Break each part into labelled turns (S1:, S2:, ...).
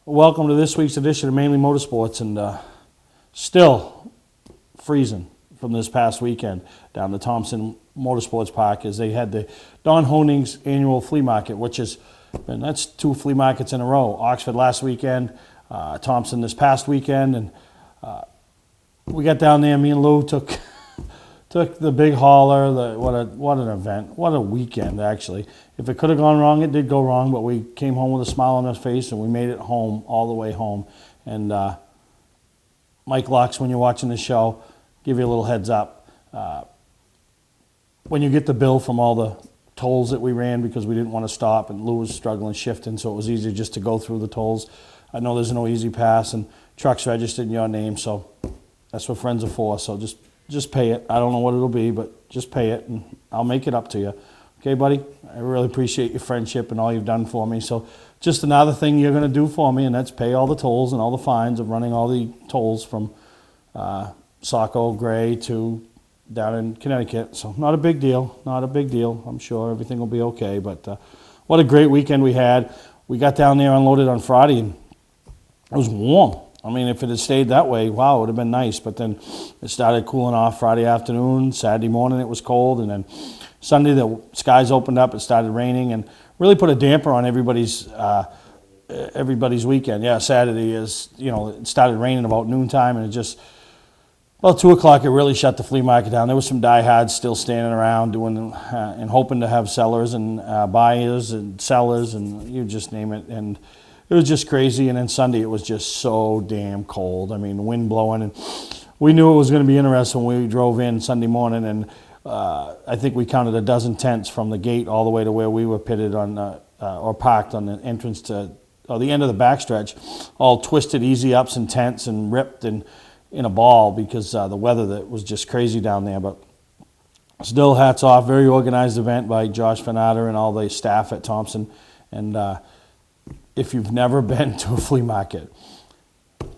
S1: Welcome to this week's edition of Mainely Motorsports, and still freezing from this past weekend down the Thompson Motorsports Park as they had the Don Honing's annual flea market, which is, and that's 2 flea markets in a row. Oxford last weekend, Thompson this past weekend, and we got down there. Me and Lou took the big hauler. What an event! What a weekend, actually. If it could have gone wrong, it did go wrong, but we came home with a smile on our face and we made it home all the way home. And Mike Lux, when you're watching the show, give you a little heads up. When you get the bill from all the tolls that we ran because we didn't want to stop, and Lou was struggling shifting, so it was easier just to go through the tolls. I know there's no easy pass, and trucks registered in your name, so that's what friends are for. So just pay it. I don't know what it'll be, but just pay it, and I'll make it up to you. Okay, buddy? I really appreciate your friendship and all you've done for me. So just another thing you're going to do for me, and that's pay all the tolls and all the fines of running all the tolls from Saco, Gray to down in Connecticut. So not a big deal. Not a big deal. I'm sure everything will be okay. But what a great weekend we had. We got down there, unloaded on Friday, and it was warm. I mean, if it had stayed that way, wow, it would have been nice. But then it started cooling off Friday afternoon. Saturday morning it was cold. And then Sunday the skies opened up. It started raining and really put a damper on everybody's weekend. Yeah, Saturday is, it started raining about noontime. And it just, about 2 o'clock, it really shut the flea market down. There was some diehards still standing around doing and hoping to have sellers and buyers and sellers and you just name it. And it was just crazy, and then Sunday it was just so damn cold. I mean, wind blowing, and we knew it was going to be interesting when we drove in Sunday morning, and I think we counted a dozen tents from the gate all the way to where we were pitted on or parked on the entrance to the end of the backstretch, all twisted easy ups and tents and ripped and in a ball because the weather that was just crazy down there. But still, hats off, very organized event by Josh Fanata and all the staff at Thompson, and if you've never been to a flea market,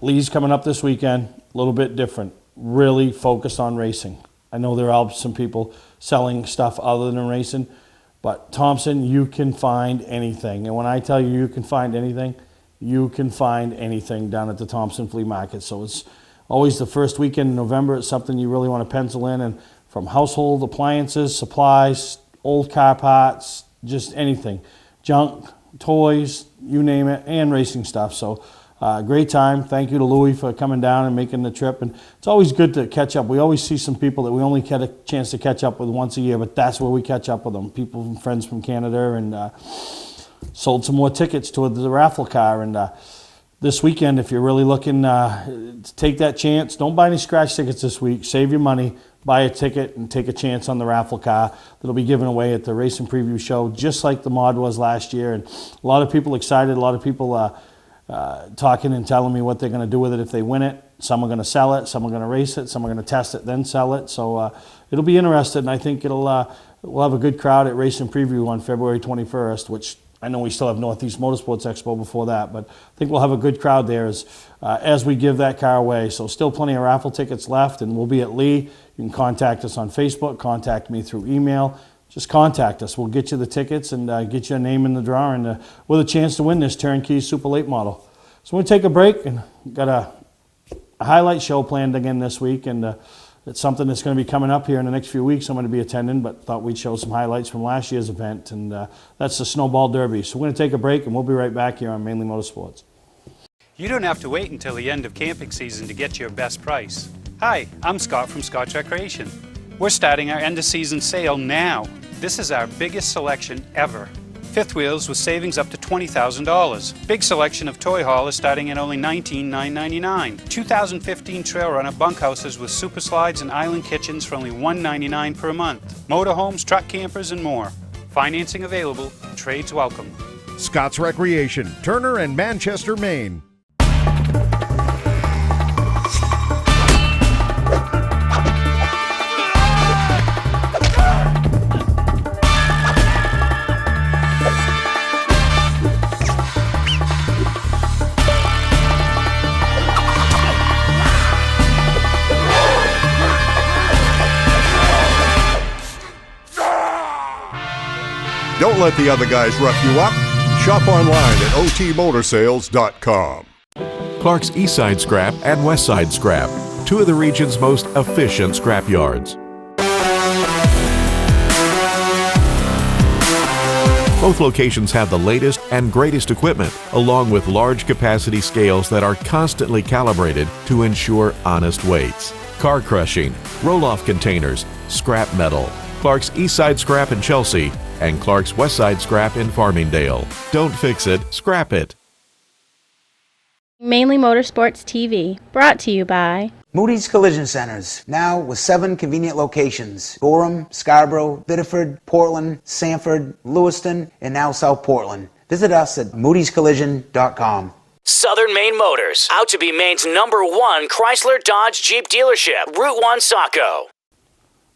S1: Lee's coming up this weekend, a little bit different, really focused on racing. I know there are some people selling stuff other than racing, but Thompson, you can find anything. And when I tell you can find anything, you can find anything down at the Thompson Flea Market. So it's always the first weekend in November. It's something you really want to pencil in, and from household appliances, supplies, old car parts, just anything, junk, toys, you name it, and racing stuff. So great time. Thank you to Louie for coming down and making the trip. And it's always good to catch up. We always see some people that we only get a chance to catch up with once a year, but that's where we catch up with them. People and friends from Canada, and sold some more tickets to the raffle car. And this weekend, if you're really looking to take that chance, don't buy any scratch tickets this week. Save your money. Buy a ticket and take a chance on the raffle car that'll be given away at the Racing Preview Show, just like the mod was last year. And a lot of people excited, a lot of people talking and telling me what they're going to do with it if they win it. Some are going to sell it, some are going to race it, some are going to test it, then sell it. So it'll be interesting, and I think we'll have a good crowd at Racing Preview on February 21st, which I know we still have Northeast Motorsports Expo before that, but I think we'll have a good crowd there as we give that car away. So still plenty of raffle tickets left, and we'll be at Lee. You can contact us on Facebook, contact me through email. Just contact us. We'll get you the tickets and get your name in the draw, and with a chance to win this turnkey Super Late model. So we'll take a break, and got a highlight show planned again this week, and it's something that's going to be coming up here in the next few weeks. I'm going to be attending, but thought we'd show some highlights from last year's event, and that's the Snowball Derby. So we're going to take a break, and we'll be right back here on Mainly Motorsports.
S2: You don't have to wait until the end of camping season to get your best price. Hi, I'm Scott from Scott's Recreation. We're starting our end-of-season sale now. This is our biggest selection ever. Fifth wheels with savings up to $20,000. Big selection of toy haulers starting at only $19,999. 2015 Trail Runner bunkhouses with super slides and island kitchens for only $199 per month. Motorhomes, truck campers, and more. Financing available. Trades welcome.
S3: Scott's Recreation, Turner and Manchester, Maine. Don't let the other guys rough you up. Shop online at otmotorsales.com.
S4: Clark's Eastside Scrap and Westside Scrap, two of the region's most efficient scrap yards. Both locations have the latest and greatest equipment, along with large capacity scales that are constantly calibrated to ensure honest weights. Car crushing, roll-off containers, scrap metal. Clark's Eastside Scrap in Chelsea and Clark's Westside Scrap in Farmingdale. Don't fix it, scrap it.
S5: Mainly Motorsports TV, brought to you by
S6: Moody's Collision Centers, now with 7 convenient locations: Gorham, Scarborough, Biddeford, Portland, Sanford, Lewiston, and now South Portland. Visit us at moodyscollision.com.
S7: Southern Maine Motors, out to be Maine's #1 Chrysler Dodge Jeep dealership, Route 1 Saco.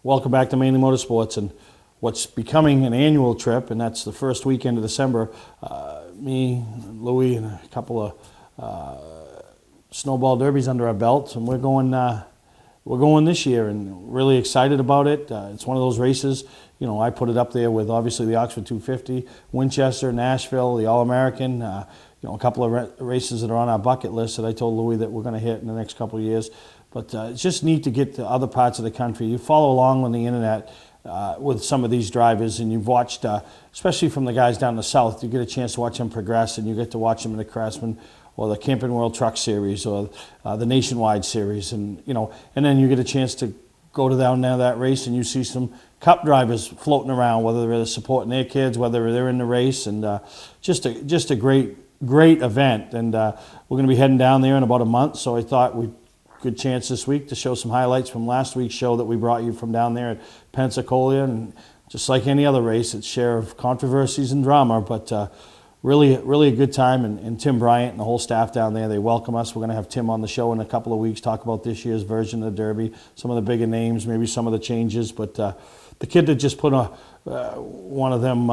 S1: Welcome back to Mainly Motorsports, and what's becoming an annual trip, and that's the first weekend of December. Me, Louie, and a couple of snowball derbies under our belt, and we're going this year, and really excited about it. It's one of those races, you know, I put it up there with obviously the Oxford 250, Winchester, Nashville, the All-American, you know, a couple of races that are on our bucket list that I told Louie that we're going to hit in the next couple of years. But it's just neat to get to other parts of the country. You follow along on the internet with some of these drivers, and you've watched, especially from the guys down the south, you get a chance to watch them progress, and you get to watch them in the Craftsman or the Camping World Truck Series or the Nationwide Series, and you know, and then you get a chance to go to down there that race, and you see some Cup drivers floating around, whether they're supporting their kids, whether they're in the race, and just a great event. And we're going to be heading down there in about a month, so I thought good chance this week to show some highlights from last week's show that we brought you from down there at Pensacola. And just like any other race, it's share of controversies and drama, but really a good time. And Tim Bryant and the whole staff down there, they welcome us. We're going to have Tim on the show in a couple of weeks, talk about this year's version of the Derby, some of the bigger names, maybe some of the changes. But the kid that just put one of them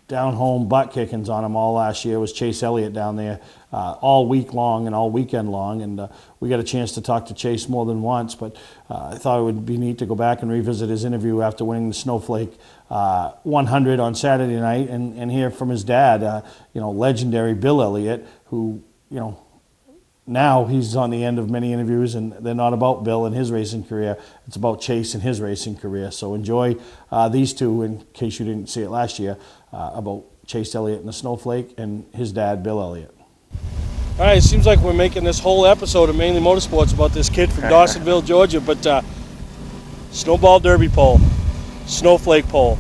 S1: down-home butt kickings on him all last year was Chase Elliott down there all week long and all weekend long, and we got a chance to talk to Chase more than once, but I thought it would be neat to go back and revisit his interview after winning the Snowflake 100 on Saturday night and hear from his dad, you know, legendary Bill Elliott, who, you know, now he's on the end of many interviews, and they're not about Bill and his racing career. It's about Chase and his racing career. So enjoy these two, in case you didn't see it last year, about Chase Elliott and the Snowflake and his dad, Bill Elliott.
S8: All right, it seems like we're making this whole episode of Mainly Motorsports about this kid from Dawsonville, Georgia, but Snowball Derby pole, Snowflake pole,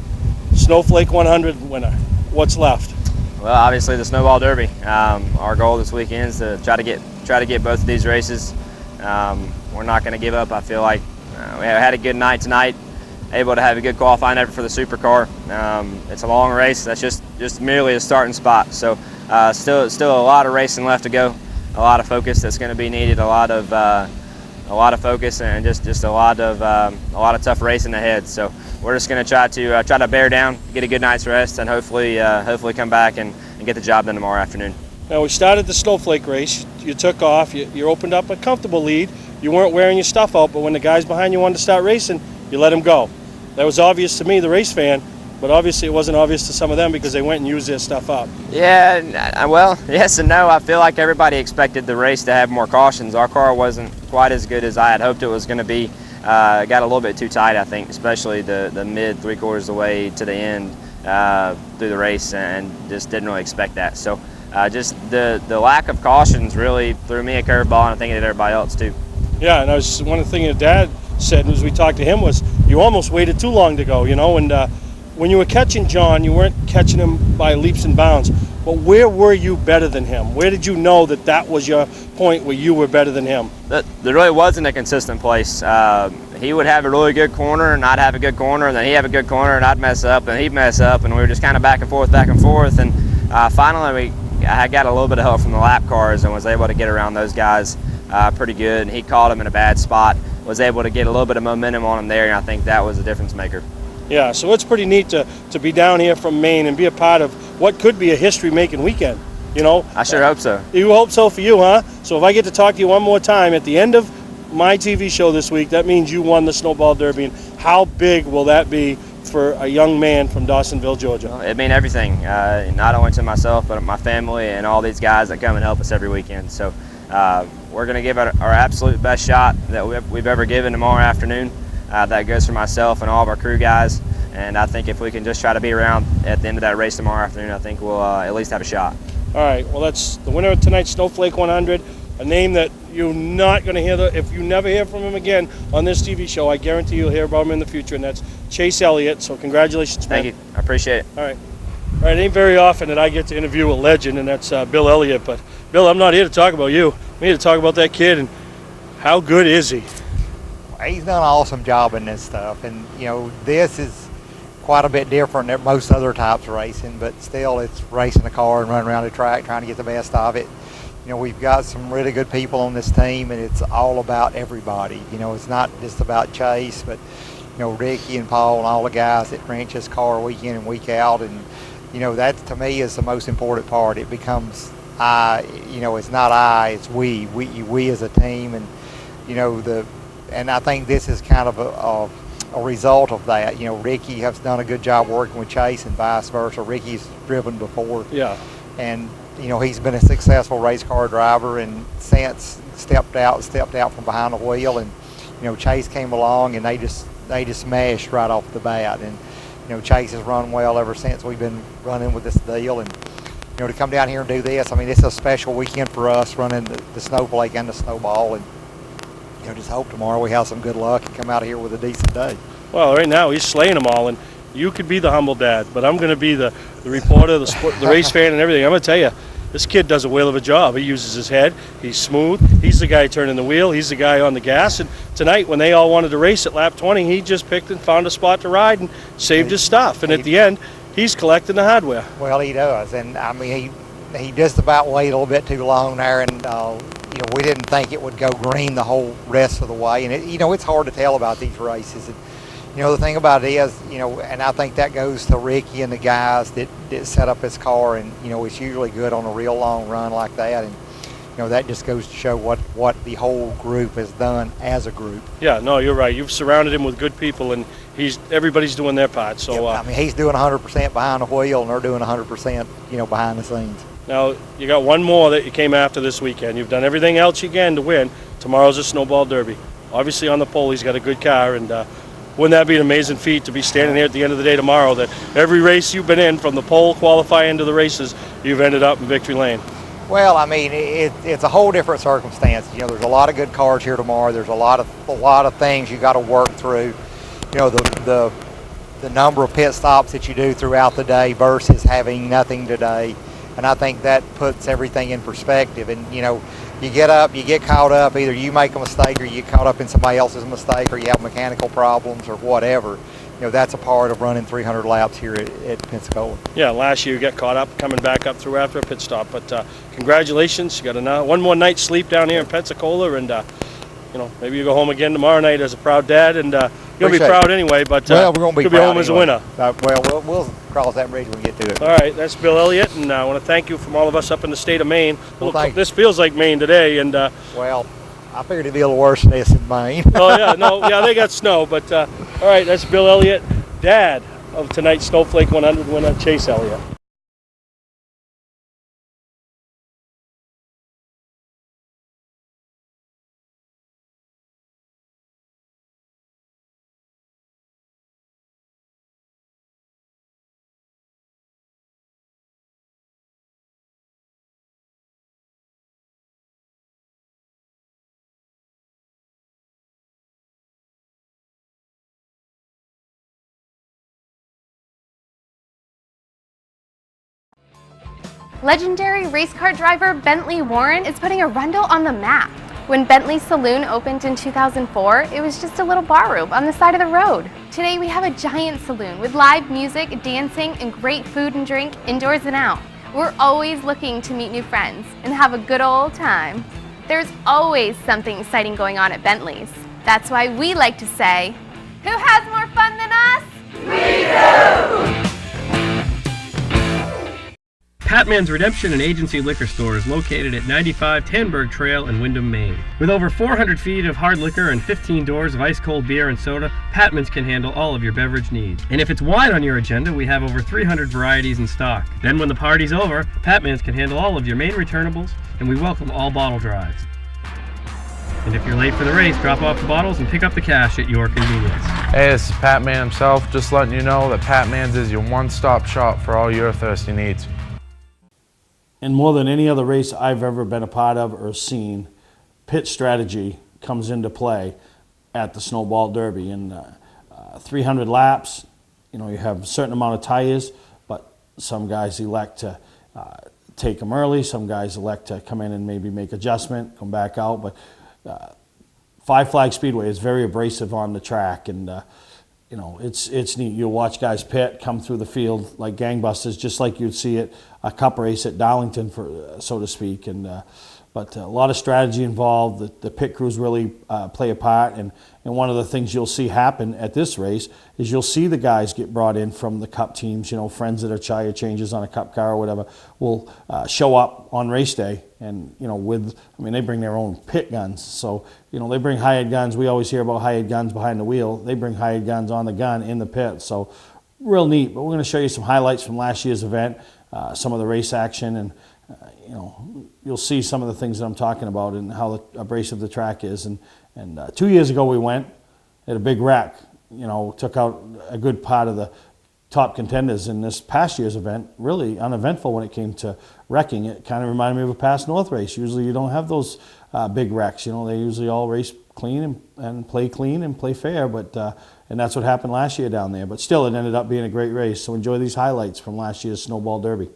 S8: Snowflake 100 winner. What's left?
S9: Well, obviously the Snowball Derby. Our goal this weekend is to try to get both of these races. We're not going to give up. I feel like we had a good night tonight, able to have a good qualifying effort for the supercar. It's a long race. That's just merely a starting spot. So still a lot of racing left to go. A lot of focus that's going to be needed. A lot of focus and just a lot of tough racing ahead. So we're just going to try to bear down, get a good night's rest, and hopefully come back and get the job done tomorrow afternoon.
S8: Now, we started the Snowflake race. You took off. You opened up a comfortable lead. You weren't wearing your stuff out, but when the guys behind you wanted to start racing, you let them go. That was obvious to me, the race fan, but obviously it wasn't obvious to some of them because they went and used their stuff up. Yeah, well, yes and no. I feel like everybody expected the race to have more cautions. Our car wasn't quite as good as I had hoped it was going to be. Got a little bit too tight, I think, especially the mid three-quarters of the way to the end through the race, and just didn't really expect that. So just the lack of cautions really threw me a curveball, and I think it did everybody else too. Yeah, and one of the things your dad said as we talked to him was you almost waited too long to go, you know, and when you were catching John, you weren't catching him by leaps and bounds, but where were you better than him? Where did you know that was your point where you were better than him? There really wasn't a consistent place. He would have a really good corner and I'd have a good corner, and then he'd have a good corner and I'd mess up and he'd mess up, and we were just kind of back and forth, and finally I got a little bit of help from the lap cars and was able to get around those guys pretty good, and he caught him in a bad spot, was able to get a little bit of momentum on him there, and I think that was a difference maker. Yeah, so it's pretty neat to be down here from Maine and be a part of what could be a history-making weekend, you know? I sure hope so. You hope so for you, huh? So if I get to talk to you one more time at the end of my TV show this week, that means you won the Snowball Derby, and how big will that be for a young man from Dawsonville, Georgia?
S9: It means everything, not only to myself, but my family and all these guys that come and help us every weekend. So we're going to give it our absolute best shot that we've ever given tomorrow afternoon. That goes for myself and all of our crew guys. And I think if we can just try to be around at the end of that race tomorrow afternoon, I think we'll at least have a shot.
S8: All right, well, that's the winner of tonight's Snowflake 100, a name that you're not going to hear. If you never hear from him again on this TV show, I guarantee you'll hear about him in the future, and that's Chase Elliott. So congratulations, man.
S9: Thank you. I appreciate it.
S8: All right. All right, it ain't very often that I get to interview a legend, and that's Bill Elliott. But, Bill, I'm not here to talk about you. I'm here to talk about that kid, and how good is he?
S10: He's done an awesome job in this stuff, and, you know, this is quite a bit different than most other types of racing, but still it's racing a car and running around the track trying to get the best of it. You know, we've got some really good people on this team, and it's all about everybody. You know, it's not just about Chase, but, you know, Ricky and Paul and all the guys that wrench his car week in and week out. And, you know, that to me is the most important part. It becomes you know, it's not it's we as a team. And, you know, and I think this is kind of a result of that. You know, Ricky has done a good job working with Chase and vice versa. Ricky's driven before.
S8: Yeah.
S10: And, you know, he's been a successful race car driver, and since stepped out from behind the wheel, and, you know, Chase came along and they just smashed right off the bat. And, you know, Chase has run well ever since we've been running with this deal. And, you know, to come down here and do this, I mean, it's a special weekend for us running the snowflake and the snowball. And, you know, just hope tomorrow we have some good luck and come out of here with a decent day.
S8: Well, right now he's slaying them all, and you could be the humble dad, but I'm going to be the reporter, the race fan, and everything. I'm going to tell you, this kid does a whale of a job. He uses his head. He's smooth. He's the guy turning the wheel. He's the guy on the gas. And tonight, when they all wanted to race at lap 20, he just picked and found a spot to ride and saved his stuff. And at the end, he's collecting the hardware.
S10: Well, he does, and I mean, he just about waited a little bit too long there, and you know, we didn't think it would go green the whole rest of the way. And you know, it's hard to tell about these races. And, you know, the thing about it is, you know, and I think that goes to Ricky and the guys that set up his car, and, you know, it's usually good on a real long run like that. And, you know, that just goes to show what the whole group has done as a group.
S8: Yeah, no, you're right. You've surrounded him with good people, and everybody's doing their part. So
S10: I mean, he's doing 100% behind the wheel, and they're doing 100%, you know, behind the scenes.
S8: Now, you got one more that you came after this weekend. You've done everything else you can to win. Tomorrow's a snowball derby. Obviously, on the pole, he's got a good car, and wouldn't that be an amazing feat to be standing here at the end of the day tomorrow, that every race you've been in, from the pole qualifying to the races, you've ended up in victory lane?
S10: Well, I mean, it's a whole different circumstance. You know, there's a lot of good cars here tomorrow. There's a lot of things you got to work through. You know, the number of pit stops that you do throughout the day versus having nothing today, and I think that puts everything in perspective. And, you know, you get up, you get caught up, either you make a mistake or you get caught up in somebody else's mistake, or you have mechanical problems or whatever. You know, that's a part of running 300 laps here at Pensacola.
S8: Yeah, last year you got caught up coming back up through after a pit stop, but congratulations. You got one more night's sleep down here in Pensacola, and you know, maybe you go home again tomorrow night as a proud dad, and you'll be proud anyway, but
S10: well, we're gonna be
S8: you'll be home as a winner.
S10: Well, we'll cross that bridge when we get to it.
S8: All right, that's Bill Elliott, and I want to thank you from all of us up in the state of Maine.
S10: Well,
S8: this feels like Maine today, and
S10: well, I figured it'd be a little worse than this in Maine.
S8: Oh yeah, no, yeah, they got snow, but all right, that's Bill Elliott, dad of tonight's Snowflake 100 winner, Chase Elliott.
S11: Legendary race car driver Bentley Warren is putting Arundel on the map. When Bentley's Saloon opened in 2004, it was just a little bar room on the side of the road. Today we have a giant saloon with live music, dancing, and great food and drink indoors and out. We're always looking to meet new friends and have a good old time. There's always something exciting going on at Bentley's. That's why we like to say, who has more fun than us? We do!
S12: Patman's Redemption and Agency Liquor Store is located at 95 Tanberg Trail in Windham, Maine. With over 400 feet of hard liquor and 15 doors of ice-cold beer and soda, Patman's can handle all of your beverage needs. And if it's wine on your agenda, we have over 300 varieties in stock. Then when the party's over, Patman's can handle all of your Maine returnables, and we welcome all bottle drives. And if you're late for the race, drop off the bottles and pick up the cash at your convenience.
S13: Hey, this is Pat Man himself, just letting you know that Pat Man's is your one-stop shop for all your thirsty needs.
S1: And more than any other race I've ever been a part of or seen, pit strategy comes into play at the Snowball Derby. And 300 laps, you know, you have a certain amount of tires, but some guys elect to take them early. Some guys elect to come in and maybe make adjustment, come back out. But Five Flag Speedway is very abrasive on the track, and you know, it's neat. You'll watch guys pit, come through the field like gangbusters, just like you'd see at a cup race at Darlington, for so to speak. And but a lot of strategy involved. The pit crews really play a part, and one of the things you'll see happen at this race is you'll see the guys get brought in from the cup teams. You know, friends that are tire changes on a cup car or whatever will show up on race day, and you know, they bring their own pit guns. So you know, they bring hired guns. We always hear about hired guns behind the wheel. They bring hired guns on the gun in the pit. So real neat. But we're going to show you some highlights from last year's event, some of the race action, and you know, you'll see some of the things that I'm talking about and how abrasive the track is. And 2 years ago we went, had a big wreck. You know, took out a good part of the top contenders. In this past year's event, really uneventful when it came to wrecking. It kind of reminded me of a past North race. Usually you don't have those big wrecks. You know, they usually all race clean and play fair. But and that's what happened last year down there. But still, it ended up being a great race. So enjoy these highlights from last year's Snowball Derby.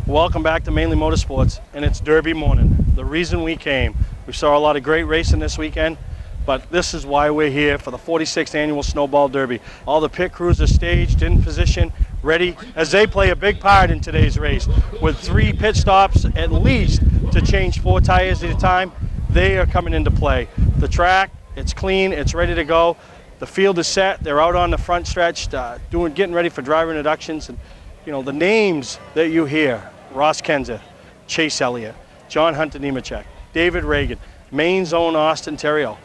S8: Welcome back to Mainely Motorsports, and it's Derby morning. The reason we came, we saw a lot of great racing this weekend, but this is why we're here for the 46th annual Snowball Derby. All the pit crews are staged, in position, ready, as they play a big part in today's race. With 3 pit stops at least to change 4 tires at a time, they are coming into play. The track, it's clean, it's ready to go. The field is set, they're out on the front stretch, getting ready for driver introductions. And you know, the names that you hear: Ross Kenseth, Chase Elliott, John Hunter Nemechek, David Reagan, Maine's own Austin Terrio.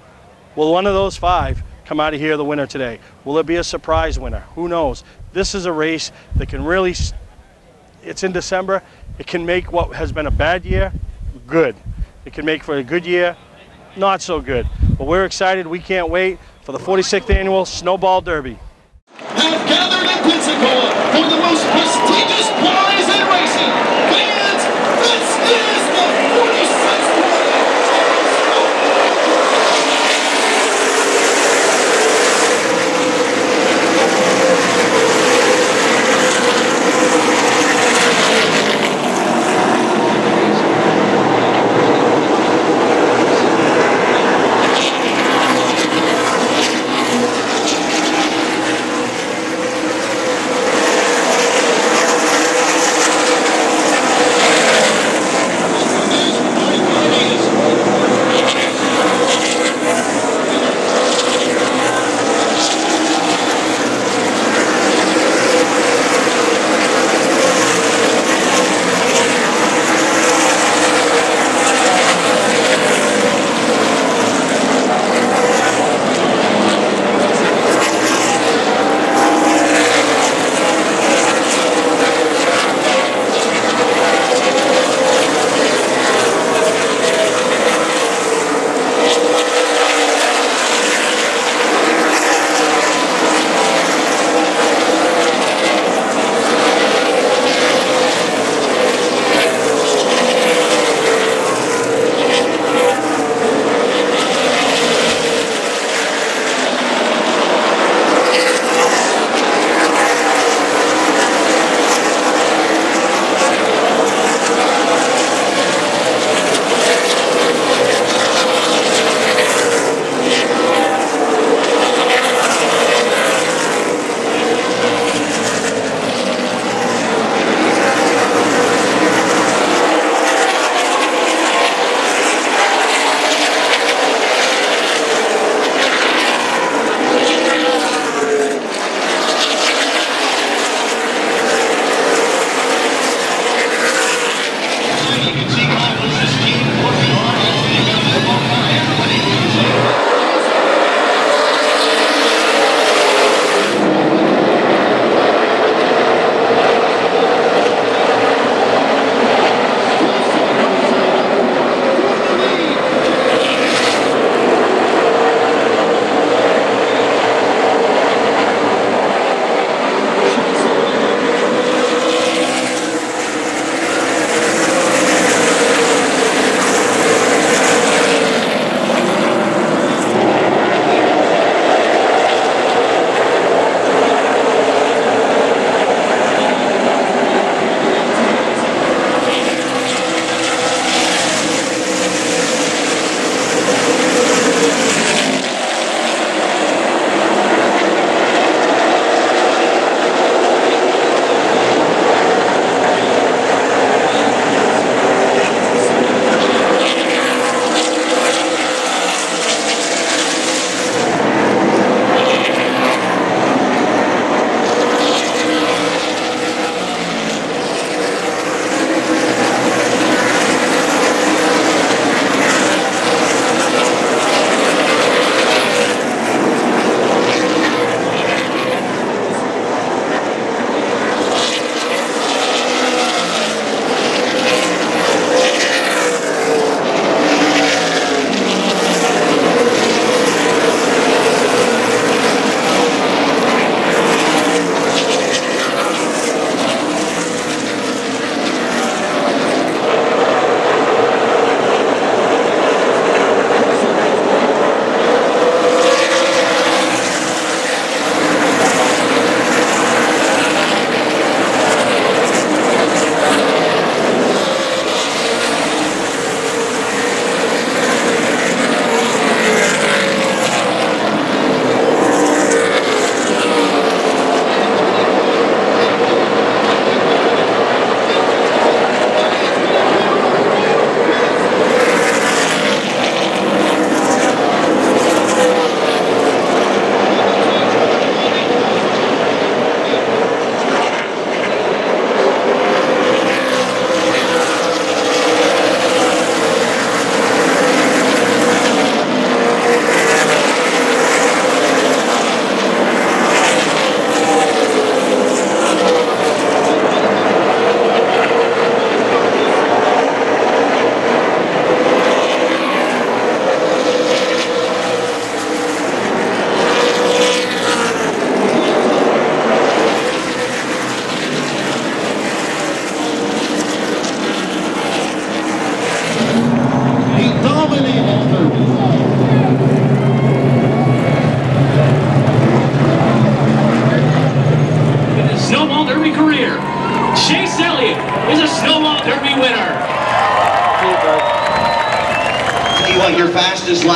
S8: Will one of those 5 come out of here the winner today? Will it be a surprise winner? Who knows? This is a race that can really, it's in December, it can make what has been a bad year good. It can make for a good year not so good. But we're excited. We can't wait for the 46th annual Snowball Derby.
S14: Have gathered in Pensacola for the most prestigious prize in racing. Fans, this is the 46th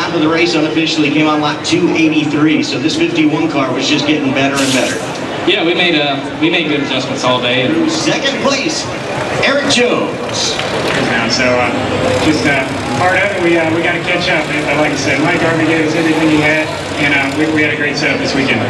S15: lap of the race unofficially came on lap 283, so this 51 car was just getting better and better.
S16: Yeah, we made good adjustments all day. And
S15: second place, Eric Jones.
S17: So just hard effort. We got to catch up. And like I said, Mike Garvey gave us everything he had, and we had a great setup this weekend.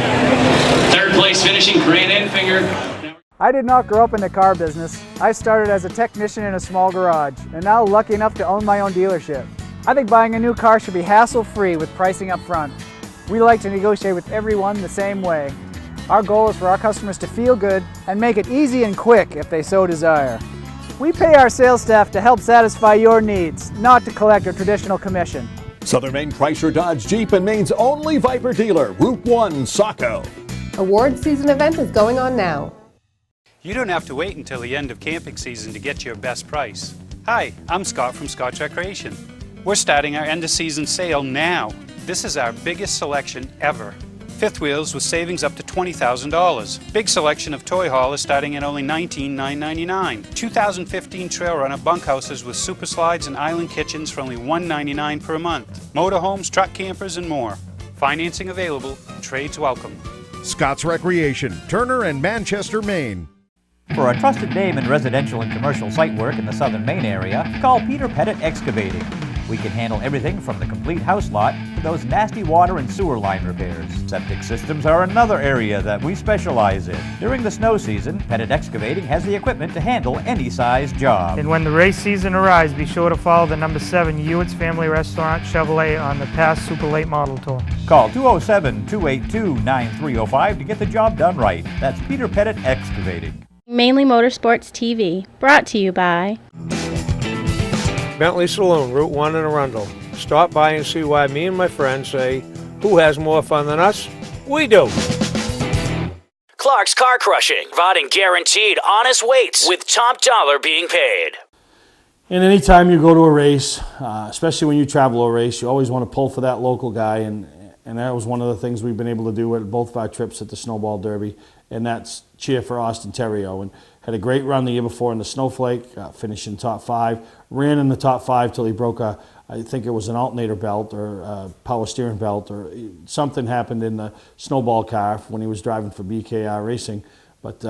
S16: third place finishing Grant Enfinger.
S18: I did not grow up in the car business. I started as a technician in a small garage, and now lucky enough to own my own dealership. I think buying a new car should be hassle-free with pricing up front. We like to negotiate with everyone the same way. Our goal is for our customers to feel good and make it easy and quick if they so desire. We pay our sales staff to help satisfy your needs, not to collect a traditional commission.
S19: Southern Maine Chrysler Dodge Jeep and Maine's only Viper dealer, Route 1, Saco.
S20: Award season event is going on now.
S2: You don't have to wait until the end of camping season to get your best price. Hi, I'm Scott from Scotch Recreation. We're starting our end of season sale now. This is our biggest selection ever. Fifth wheels with savings up to $20,000. Big selection of toy haulers starting at only $19,999. 2015 Trail Runner bunkhouses with super slides and island kitchens for only $199 per month. Motorhomes, truck campers, and more. Financing available. Trades welcome.
S3: Scott's Recreation, Turner and Manchester, Maine.
S21: For a trusted name in residential and commercial site work in the Southern Maine area, call Peter Pettit Excavating. We can handle everything from the complete house lot to those nasty water and sewer line repairs. Septic systems are another area that we specialize in. During the snow season, Pettit Excavating has the equipment to handle any size job.
S18: And when the race season arrives, be sure to follow the number 7 Hewitt's Family Restaurant Chevrolet on the past Super Late Model Tour.
S21: Call 207-282-9305 to get the job done right. That's Peter Pettit Excavating.
S5: Mainely Motorsports TV, brought to you by
S22: Bentley Saloon, Route 1 in Arundel. Stop by and see why me and my friends say, who has more fun than us? We do.
S7: Clark's Car Crushing, providing guaranteed honest weights with top dollar being paid.
S1: And anytime you go to a race, especially when you travel a race, you always want to pull for that local guy, and that was one of the things we've been able to do at both of our trips at the Snowball Derby, and that's cheer for Austin Terrio. And had a great run the year before in the Snowflake, finished in top 5, ran in the top 5 till he broke I think it was an alternator belt or a power steering belt, or something happened in the Snowball car when he was driving for BKR Racing. But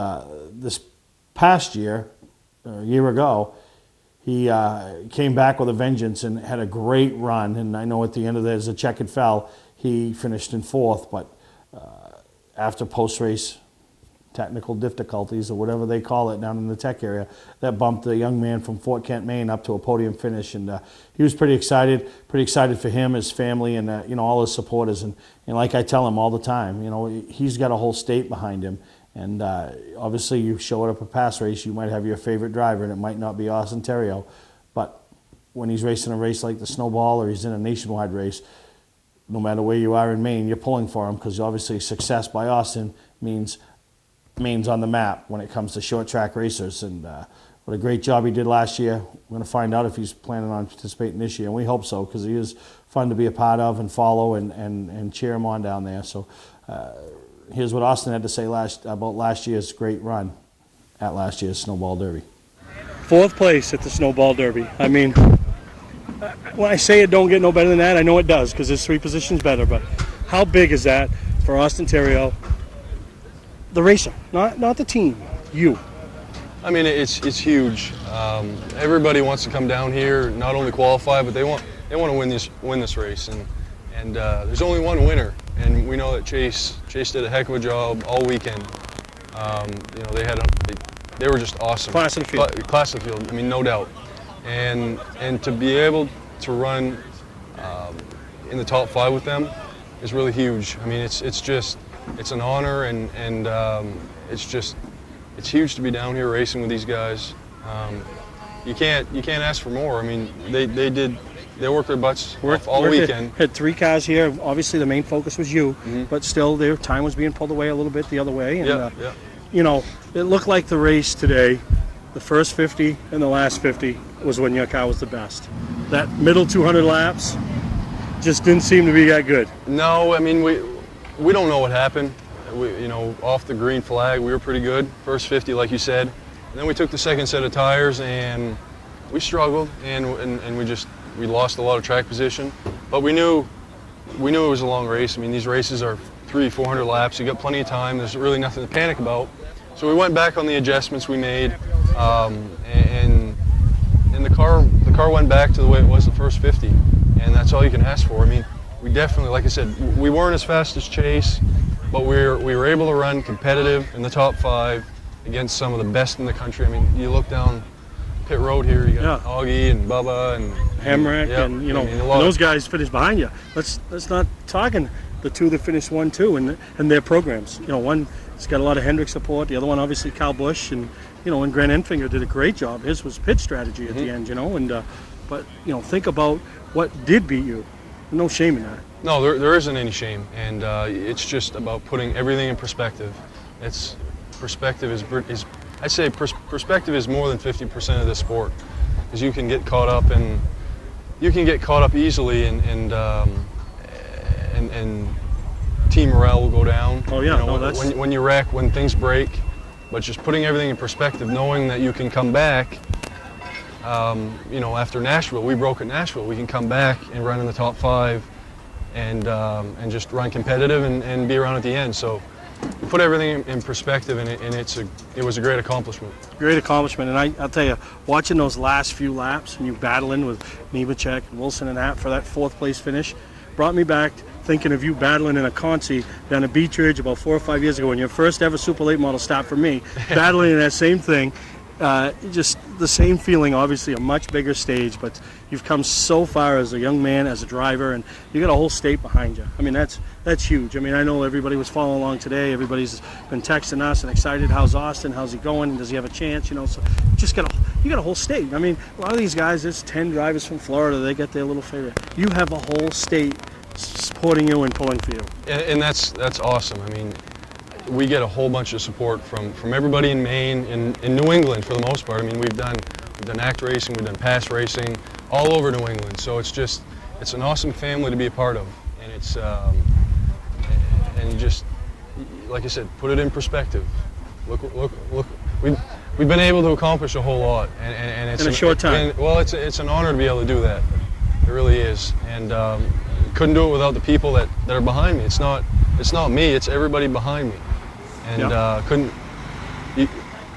S1: this past year, or a year ago, he came back with a vengeance and had a great run. And I know at the end of it, as a checkered fell, he finished in 4th, but after post-race technical difficulties, or whatever they call it down in the tech area, that bumped the young man from Fort Kent, Maine up to a podium finish. And he was pretty excited for him, his family, and all his supporters. And like I tell him all the time, he's got a whole state behind him. And obviously you show it up a pass race, you might have your favorite driver, and it might not be Austin Terrio. But when he's racing a race like the Snowball, or he's in a nationwide race, no matter where you are in Maine, you're pulling for him, because obviously success by Austin means Maine's on the map when it comes to short track racers. And what a great job he did last year. We're going to find out if he's planning on participating this year, and we hope so, because he is fun to be a part of and follow and cheer him on down there. So here's what Austin had to say about last year's great run at last year's Snowball Derby.
S8: 4th place at the Snowball Derby. I mean, when I say it don't get no better than that, I know it does, because there's 3 positions better, but how big is that for Austin Terrio, the racer, not the team, you?
S23: I mean, it's huge. Everybody wants to come down here, not only qualify, but they want to win this race, and there's only one winner, and we know that Chase did a heck of a job all weekend. They were just awesome.
S8: Class of the field.
S23: Class of the field. I mean, no doubt. And to be able to run in the top 5 with them is really huge. I mean, it's an honor, and it's huge to be down here racing with these guys. You can't ask for more. I mean, they worked their butts off all weekend.
S8: Had 3 cars here. Obviously, the main focus was you, but still, their time was being pulled away a little bit the other way. And, it looked like the race today, the first 50 and the last 50 was when your car was the best. That middle 200 laps just didn't seem to be that good.
S23: No, I mean, we don't know what happened. Off the green flag, we were pretty good. First 50, like you said. And then we took the second set of tires, and we struggled, and we lost a lot of track position. But we knew we knew it was a long race. I mean, these races are 300-400 laps. You got plenty of time. There's really nothing to panic about. So we went back on the adjustments we made, and the car went back to the way it was the first 50, and that's all you can ask for. I mean, we definitely, like I said, we weren't as fast as Chase, but we were able to run competitive in the top 5 against some of the best in the country. I mean, you look down pit road here, you got Augie and Bubba and
S8: Hamrick, and you know, and those guys finished behind you. Let's not talking the two that finished 1-2 and their programs. You know, one's got a lot of Hendrick support. The other one, obviously, Kyle Busch, and you know, and Grant Enfinger did a great job. His was pit strategy at the end, you know, and but you know, think about what did beat you. No shame in that.
S23: No, there isn't any shame, and it's just about putting everything in perspective. Perspective is I say perspective is more than 50% of this sport, because you can get caught up easily, and team morale will go down.
S8: Oh yeah,
S23: you know, when you wreck, when things break, but just putting everything in perspective, knowing that you can come back. You know, after Nashville, we broke at Nashville. We can come back and run in the top 5, and just run competitive and be around at the end. So you put everything in perspective, and it was a great accomplishment.
S8: Great accomplishment, and I'll tell you, watching those last few laps and you battling with Nemechek and Wilson and that for that 4th place finish, brought me back thinking of you battling in a Conci down at Beach Ridge about 4 or 5 years ago when your first ever Super Late Model stop for me, battling in that same thing. Just the same feeling, obviously a much bigger stage, but you've come so far as a young man, as a driver, and you got a whole state behind you. I mean, that's huge. I mean, I know everybody was following along today. Everybody's been texting us and excited. How's Austin? How's he going? Does he have a chance? You know, so you got a whole state. I mean, a lot of these guys, there's 10 drivers from Florida. They get their little favorite. You have a whole state supporting you and pulling for you.
S23: And that's awesome. I mean, we get a whole bunch of support from everybody in Maine, in New England for the most part. I mean, we've done ACT racing, we've done pass racing, all over New England. So it's an awesome family to be a part of, and it's and you just, like I said, put it in perspective. Look. We've been able to accomplish a whole lot, and it's
S8: in a short time.
S23: Well, it's an honor to be able to do that. It really is, and couldn't do it without the people that are behind me. It's not me. It's everybody behind me. And couldn't, you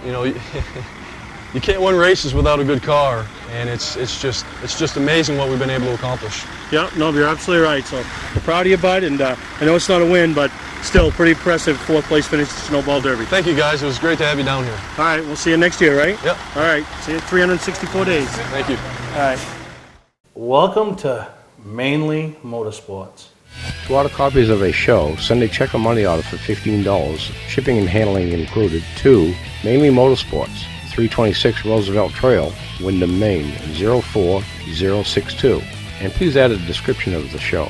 S23: know, you can't win races without a good car, and it's just amazing what we've been able to accomplish.
S8: Yeah, no, you're absolutely right. So we're proud of you, bud, and I know it's not a win, but still pretty impressive 4th place finish at the Snowball Derby.
S23: Thank you, guys. It was great to have you down here.
S8: All right, we'll see you next year, right?
S23: Yep.
S8: All right, see you in 364 days.
S23: Thank you.
S8: All right.
S1: Welcome to Mainely Motorsports.
S4: To order copies of a show, send a check or money order for $15, shipping and handling included, to Mainely Motorsports, 326 Roosevelt Trail, Windham, Maine, 04062. And please add a description of the show.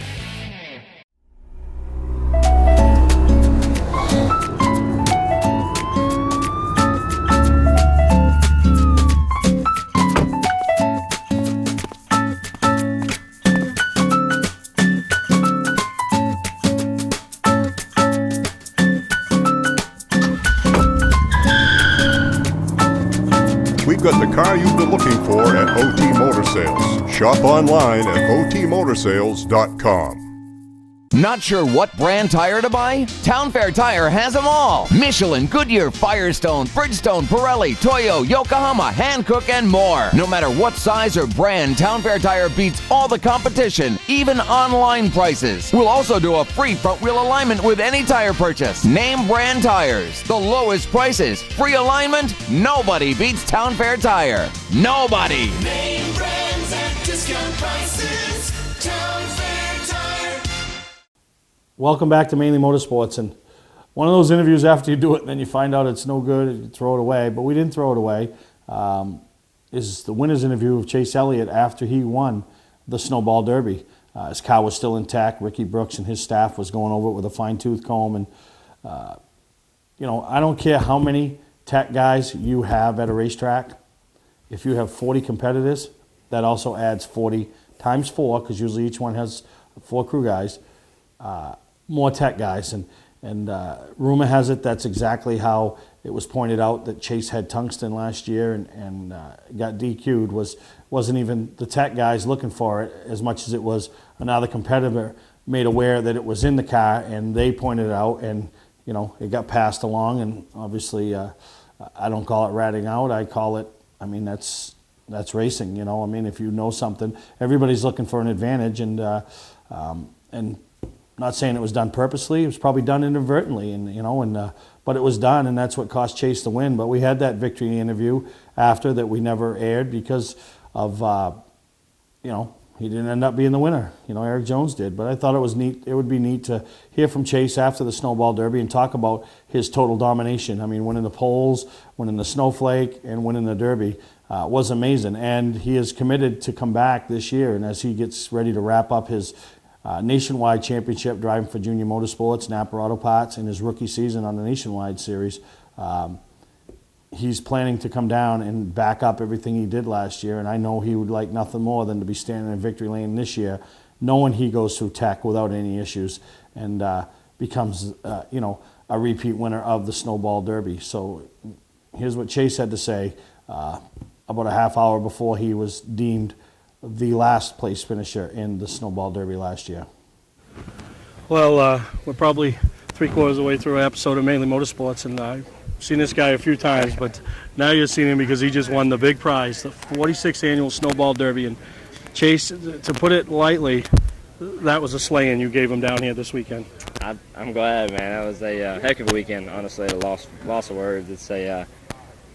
S3: We've got the car you've been looking for at OT Motor Sales. Shop online at otmotorsales.com.
S6: Not sure what brand tire to buy? Town Fair Tire has them all. Michelin, Goodyear, Firestone, Bridgestone, Pirelli, Toyo, Yokohama, Hankook, and more. No matter what size or brand, Town Fair Tire beats all the competition, even online prices. We'll also do a free front wheel alignment with any tire purchase. Name brand tires, the lowest prices, free alignment. Nobody beats Town Fair Tire. Nobody.
S14: Name brands at discount prices. Town Fair Tire.
S1: Welcome back to Mainly Motorsports, and one of those interviews after you do it and then you find out it's no good, you throw it away, but we didn't throw it away, is the winner's interview of Chase Elliott after he won the Snowball Derby. His car was still intact. Ricky Brooks and his staff was going over it with a fine-tooth comb, and you know, I don't care how many tech guys you have at a racetrack. If you have 40 competitors, that also adds 40 times 4, because usually each one has 4 crew guys. More tech guys, and rumor has it that's exactly how it was pointed out that Chase had tungsten last year and got DQ'd. Wasn't even the tech guys looking for it as much as it was another competitor made aware that it was in the car, and they pointed it out, and you know, it got passed along. And obviously, I don't call it ratting out. I call it, I mean, that's racing. You know, I mean, if you know something, everybody's looking for an advantage, and not saying it was done purposely. It was probably done inadvertently, and you know, but it was done, and that's what cost Chase the win. But we had that victory interview after that we never aired because of, you know, he didn't end up being the winner. You know, Eric Jones did. But I thought it was neat. It would be neat to hear from Chase after the Snowball Derby and talk about his total domination. I mean, winning the poles, winning the Snowflake, and winning the Derby was amazing. And he is committed to come back this year. And as he gets ready to wrap up his nationwide championship driving for Junior Motorsports, Napa Auto Parts, in his rookie season on the Nationwide Series, he's planning to come down and back up everything he did last year, and I know he would like nothing more than to be standing in victory lane this year, knowing he goes through tech without any issues and becomes, you know, a repeat winner of the Snowball Derby. So here's what Chase had to say about a half hour before he was deemed the last place finisher in the Snowball Derby last year.
S8: Well, we're probably 3/4 of the way through an episode of Mainly Motorsports, and I've seen this guy a few times, but now you're seeing him because he just won the big prize, the 46th annual Snowball Derby. And Chase, to put it lightly, that was a slaying you gave him down here this weekend.
S9: I'm glad, man. That was a heck of a weekend. Honestly, a loss of words.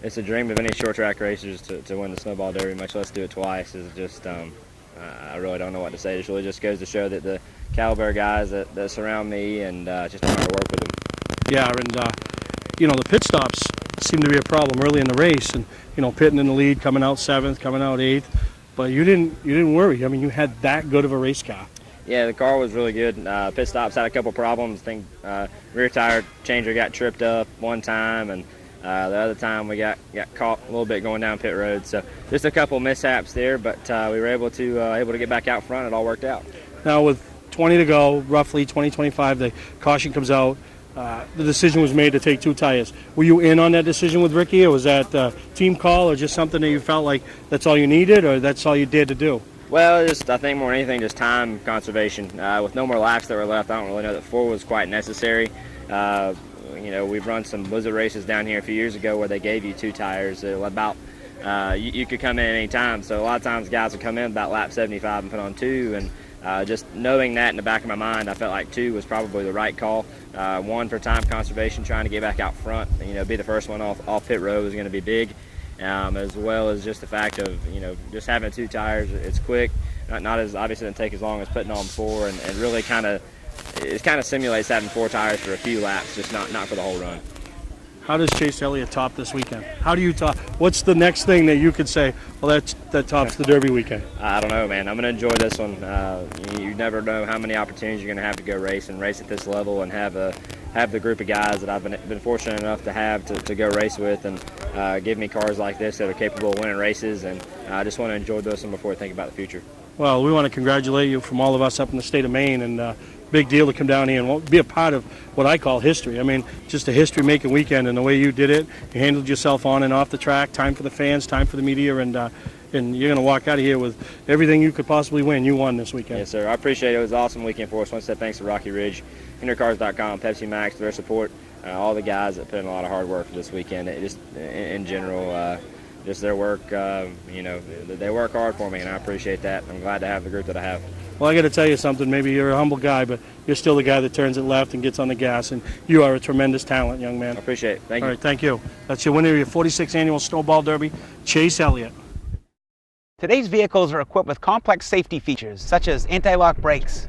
S9: It's a dream of any short track racers to win the Snowball Derby, much less do it twice. It's just I really don't know what to say. It really just goes to show that the caliber guys that surround me and just want to work with them. Yeah, and you know, the pit stops seemed to be a problem early in the race, and you know, pitting in the lead, coming out 7th, coming out 8th, but you didn't worry. I mean, you had that good of a race car. Yeah, the car was really good. Pit stops had a couple problems. I think rear tire changer got tripped up one time, and the other time we got caught a little bit going down pit road. So just a couple mishaps there, but we were able to get back out front. It all worked out. Now with 20 to go, roughly 20-25, the caution comes out. The decision was made to take 2 tires. Were you in on that decision with Ricky, or was that a team call, or just something that you felt like that's all you needed, or that's all you dared to do? Well, I think more than anything, just time conservation. With no more laps that were left, I don't really know that 4 was quite necessary. You know, we've run some blizzard races down here a few years ago where they gave you 2 tires. You could come in any time. So a lot of times guys would come in about lap 75 and put on 2, and just knowing that in the back of my mind, I felt like 2 was probably the right call. 1 for time conservation, trying to get back out front. You know, be the first one off pit road was going to be big, as well as just the fact of, you know, just having 2 tires. It's quick, not as obviously doesn't take as long as putting on 4, and really it kind of simulates having 4 tires for a few laps, just not for the whole run. How does Chase Elliott top this weekend? How do you top? What's the next thing that you could say, well, that tops the Derby weekend? I don't know, man. I'm going to enjoy this one. You never know how many opportunities you're going to have to go race at this level, and have the group of guys that I've been fortunate enough to have to go race with, and give me cars like this that are capable of winning races. And I just want to enjoy this one before I think about the future. Well, we want to congratulate you from all of us up in the state of Maine, and big deal to come down here and be a part of what I call history. I mean, just a history-making weekend, and the way you did it, you handled yourself on and off the track, time for the fans, time for the media, and you're going to walk out of here with everything you could possibly win. You won this weekend. Yes, sir. I appreciate it. It was an awesome weekend for us. I want to say thanks to Rocky Ridge, InterCars.com, Pepsi Max for their support, all the guys that put in a lot of hard work for this weekend. In general, just their work, you know, they work hard for me, and I appreciate that. I'm glad to have the group that I have. Well, I got to tell you something. Maybe you're a humble guy, but you're still the guy that turns it left and gets on the gas, and you are a tremendous talent, young man. I appreciate it. Thank you. All right, thank you. That's your winner of your 46th annual Snowball Derby, Chase Elliott.
S10: Today's vehicles are equipped with complex safety features such as anti-lock brakes,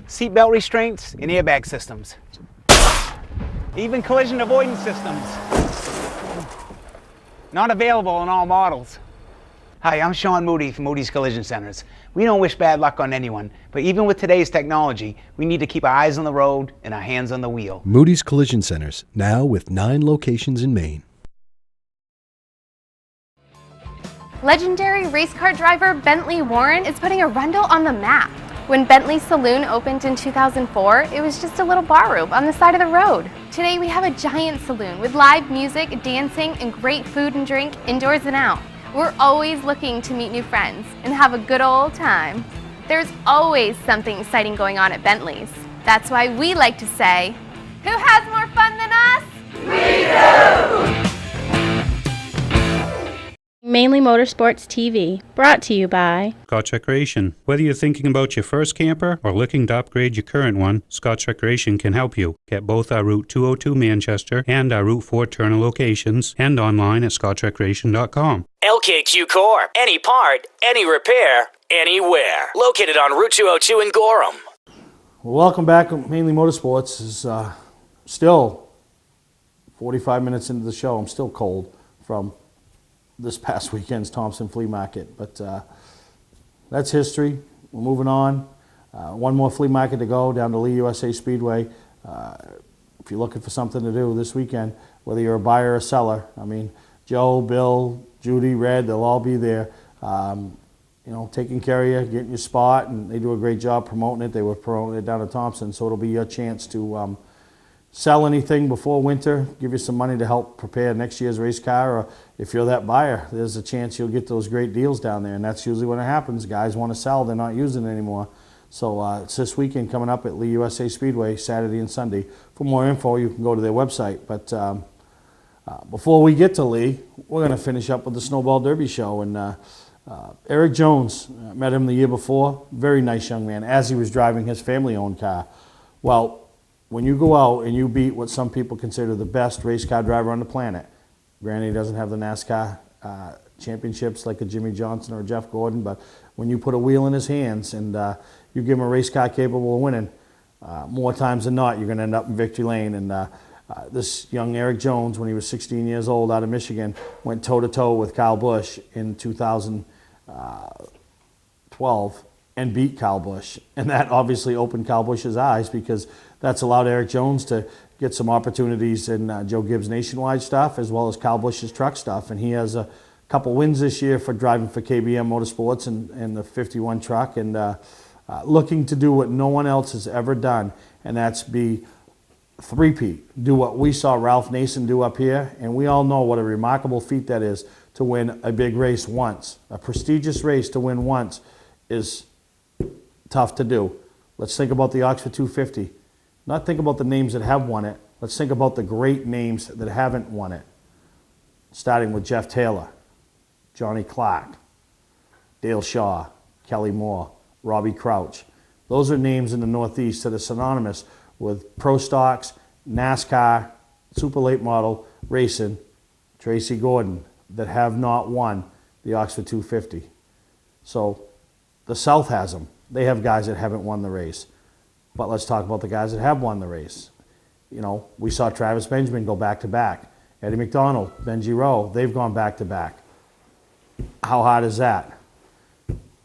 S10: seatbelt restraints, and airbag systems, even collision avoidance systems. Not available on all models. Hi, I'm Sean Moody from Moody's Collision Centers. We don't wish bad luck on anyone, but even with today's technology, we need to keep our eyes on the road and our hands on the wheel.
S11: Moody's Collision Centers, now with 9 locations in Maine.
S24: Legendary race car driver Bentley Warren is putting Arundel on the map. When Bentley's Saloon opened in 2004, it was just a little bar room on the side of the road. Today we have a giant saloon with live music, dancing, and great food and drink indoors and out. We're always looking to meet new friends and have a good old time. There's always something exciting going on at Bentley's. That's why we like to say, who has more fun than us?
S5: Mainly Motorsports TV, brought to you by
S2: Scotch Recreation. Whether you're thinking about your first camper or looking to upgrade your current one, Scotch Recreation can help you. Get both our Route 202 Manchester and our Route 4 Turner locations and online at scotchrecreation.com.
S7: LKQ Core. Any part, any repair, anywhere. Located on Route 202 in Gorham.
S1: Welcome back. Mainly Motorsports is still 45 minutes into the show. I'm still cold from this past weekend's Thompson Flea Market, but that's history. We're moving on. One more flea market to go down to Lee USA Speedway. If you're looking for something to do this weekend, whether you're a buyer or a seller, I mean, Joe, Bill, Judy, Red, they'll all be there. You know, taking care of you, getting your spot, and they do a great job promoting it. They were promoting it down at Thompson, so it'll be your chance to sell anything before winter, give you some money to help prepare next year's race car, or if you're that buyer, there's a chance you'll get those great deals down there, and that's usually when it happens. Guys want to sell, they're not using it anymore. So it's this weekend coming up at Lee USA Speedway, Saturday and Sunday. For more info, you can go to their website. But before we get to Lee, we're going to finish up with the Snowball Derby show, and Eric Jones, met him the year before, very nice young man, as he was driving his family-owned car. Well, when you go out and you beat what some people consider the best race car driver on the planet, granted he doesn't have the NASCAR championships like a Jimmy Johnson or a Jeff Gordon, but when you put a wheel in his hands and you give him a race car capable of winning, more times than not you're going to end up in victory lane. And this young Eric Jones, when he was 16 years old out of Michigan, went toe-to-toe with Kyle Busch in 2012 and beat Kyle Busch. And that obviously opened Kyle Busch's eyes, because that's allowed Eric Jones to get some opportunities in Joe Gibbs Nationwide stuff as well as Kyle Busch's truck stuff. And he has a couple wins this year for driving for KBM Motorsports and the 51 truck, and looking to do what no one else has ever done, and that's be three-peat. Do what we saw Ralph Nason do up here, and we all know what a remarkable feat that is, to win a big race once. A prestigious race to win once is tough to do. Let's think about the Oxford 250. Not think about the names that have won it. Let's think about the great names that haven't won it. Starting with Jeff Taylor, Johnny Clark, Dale Shaw, Kelly Moore, Robbie Crouch. Those are names in the Northeast that are synonymous with pro stocks, NASCAR, super late model racing, Tracy Gordon, that have not won the Oxford 250. So the South has them. They have guys that haven't won the race. But let's talk about the guys that have won the race. You know, we saw Travis Benjamin go back-to-back. Eddie McDonald, Benji Rowe, they've gone back-to-back. How hard is that?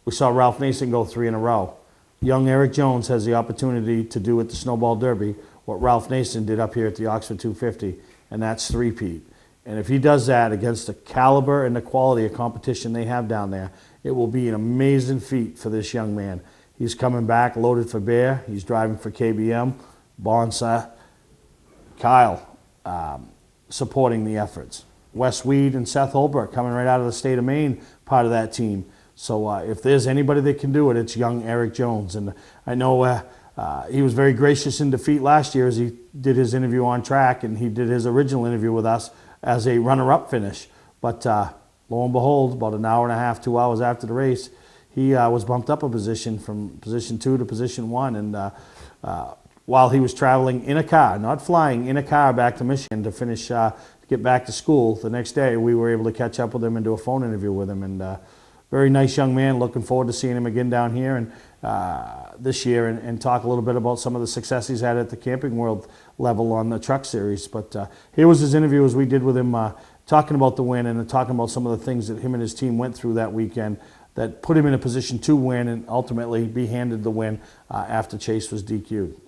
S1: We saw Ralph Nason go 3 in a row. Young Eric Jones has the opportunity to do at the Snowball Derby what Ralph Nason did up here at the Oxford 250, and that's three-peat. And if he does that against the caliber and the quality of competition they have down there, it will be an amazing feat for this young man. He's coming back loaded for bear. He's driving for KBM, Bonsa, Kyle supporting the efforts. Wes Weed and Seth Holbrook coming right out of the state of Maine, part of that team. So if there's anybody that can do it, it's young Eric Jones. And I know he was very gracious in defeat last year as he did his interview on track, and he did his original interview with us as a runner-up finish. But lo and behold, about an hour and a half, 2 hours after the race, he was bumped up a position from position 2 to position 1. And while he was traveling in a car, not flying, in a car back to Michigan to finish, to get back to school the next day, we were able to catch up with him and do a phone interview with him. And very nice young man. Looking forward to seeing him again down here and this year, and talk a little bit about some of the success he's had at the Camping World level on the truck series. But here was his interview as we did with him, talking about the win and talking about some of the things that him and his team went through that weekend that put him in a position to win and ultimately be handed the win after Chase was DQ'd.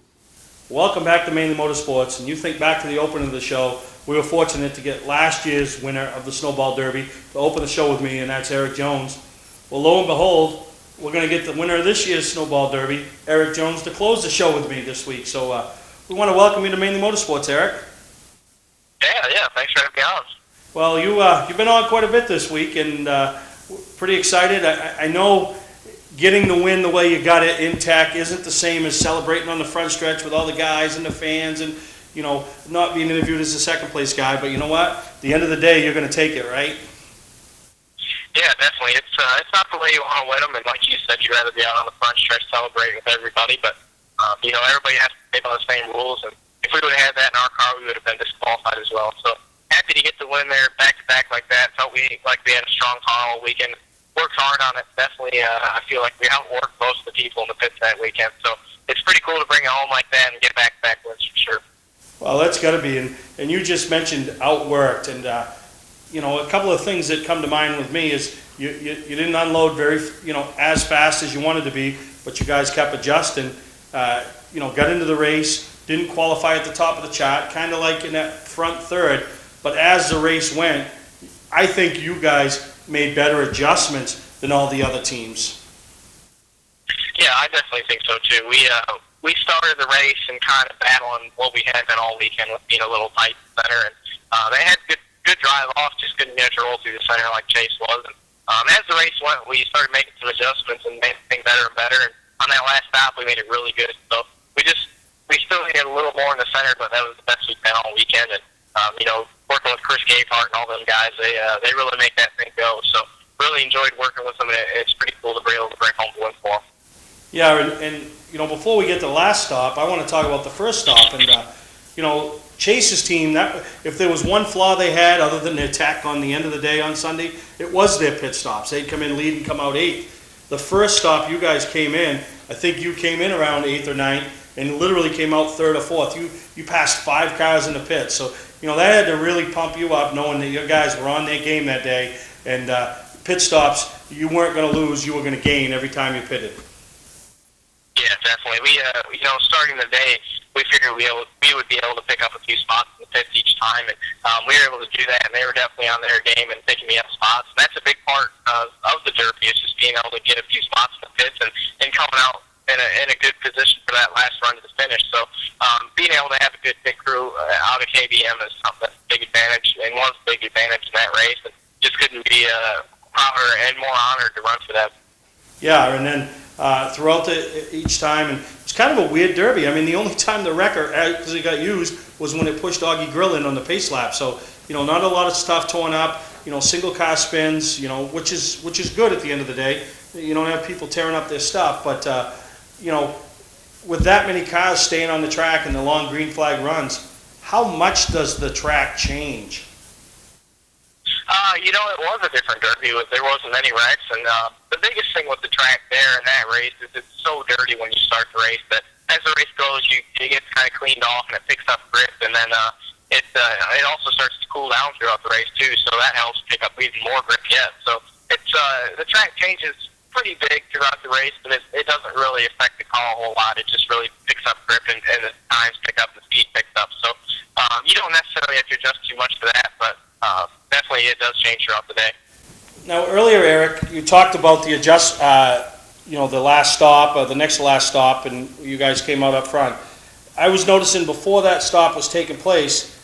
S1: Welcome back to Mainly Motorsports. And you think back to the opening of the show, we were fortunate to get last year's winner of the Snowball Derby to open the show with me, and that's Eric Jones. Well, lo and behold, we're going to get the winner of this year's Snowball Derby, Eric Jones, to close the show with me this week. So we want to welcome you to Mainly Motorsports, Eric.
S12: Yeah, thanks for having me on.
S1: Well, you've been on quite a bit this week, and pretty excited. I know getting the win the way you got it in Tech isn't the same as celebrating on the front stretch with all the guys and the fans and, you know, not being interviewed as a second place guy. But you know what? At the end of the day, you're going to take it, right?
S12: Yeah, definitely. It's not the way you want to win them, and like you said, you'd rather be out on the front stretch celebrating with everybody. But you know, everybody has to play by the same rules, and if we would have had that in our car, we would have been disqualified as well. So happy to get the win there back to back like that. Felt like we had a strong car all weekend. Worked hard on it. Definitely, I feel like we outworked most of the people in the pits that weekend. So it's pretty cool to bring it home like that and get back wins for sure.
S1: Well, that's got to be, and you just mentioned outworked, and you know, a couple of things that come to mind with me is you didn't unload very, you know, as fast as you wanted to be, but you guys kept adjusting. You know, got into the race, didn't qualify at the top of the chart, kind of like in that front third, but as the race went, I think you guys made better adjustments than all the other teams.
S12: Yeah, I definitely think so too. We started the race and kind of battling what we had been all weekend with being a little tight center, and they had good drive off, just couldn't get to roll through the center like Chase was. And as the race went, we started making some adjustments and made things better and better. And on that last stop, we made it really good. So we still needed a little more in the center, but that was the best we've been all weekend. And you know, working with Chris Gapehart and all them guys, they really make that thing go. So really enjoyed working with them, and it's pretty cool to be able to bring home the win for them.
S1: Yeah, and you know, before we get to the last stop, I want to talk about the first stop. And you know, Chase's team, that if there was one flaw they had other than their attack on the end of the day on Sunday, it was their pit stops. They'd come in lead and come out 8th. The first stop you guys came in, I think you came in around 8th or 9th and literally came out 3rd or 4th. You passed 5 cars in the pit. So, you know, that had to really pump you up knowing that your guys were on their game that day. And pit stops, you weren't going to lose, you were going to gain every time you pitted.
S12: Yeah, definitely. We, you know, starting the day, we figured we would be able to pick up a few spots in the pits each time, and we were able to do that, and they were definitely on their game and picking me up spots. And that's a big part of the Derby, is just being able to get a few spots in the pits and coming out in a good position for that last run to the finish. So being able to have a good pit crew out of KBM is something that's a big advantage, and was a big advantage in that race, and just couldn't be prouder and more honored to run for them.
S1: Yeah, and then throughout each time, and it's kind of a weird Derby. I mean, the only time the wrecker actually got used was when it pushed Augie Grill in on the pace lap. So, you know, not a lot of stuff torn up. You know, single car spins. You know, which is good at the end of the day. You don't have people tearing up their stuff, but you know, with that many cars staying on the track and the long green flag runs, how much does the track change?
S12: You know, it was a different Derby. There wasn't any wrecks, and the biggest thing with the track there in that race is it's so dirty when you start the race that as the race goes, you get kind of cleaned off and it picks up grip, and then it also starts to cool down throughout the race too, so that helps pick up even more grip yet. So it's the track changes pretty big throughout the race, but it doesn't really affect the car a whole lot. It just really picks up grip, and the times pick up, the speed picks up. So you don't necessarily have to adjust too much to that, but definitely it does change throughout the day.
S1: Now, earlier, Eric, you talked about the you know, the last stop, or the next last stop, and you guys came out up front. I was noticing before that stop was taking place,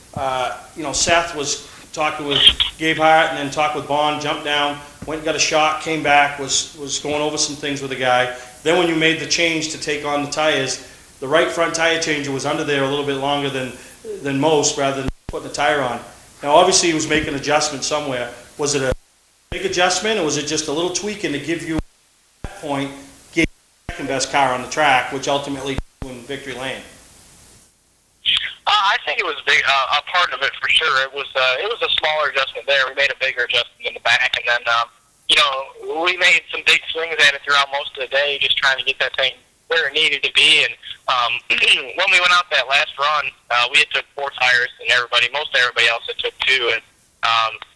S1: you know, Seth was talking with Gabehart and then talked with Bond, jumped down, went and got a shot, came back, was going over some things with the guy. Then when you made the change to take on the tires, the right front tire changer was under there a little bit longer than most, rather than putting the tire on. Now, obviously, he was making adjustments somewhere. Was it a big adjustment, or was it just a little tweaking to give you, at that point, gave you the second best car on the track, which ultimately put you in victory lane?
S12: I think it was big, a part of it for sure. It was a smaller adjustment there. We made a bigger adjustment in the back, and then you know, we made some big swings at it throughout most of the day, just trying to get that thing where it needed to be. And when we went out that last run, we had took 4 tires, and most everybody else had took 2, and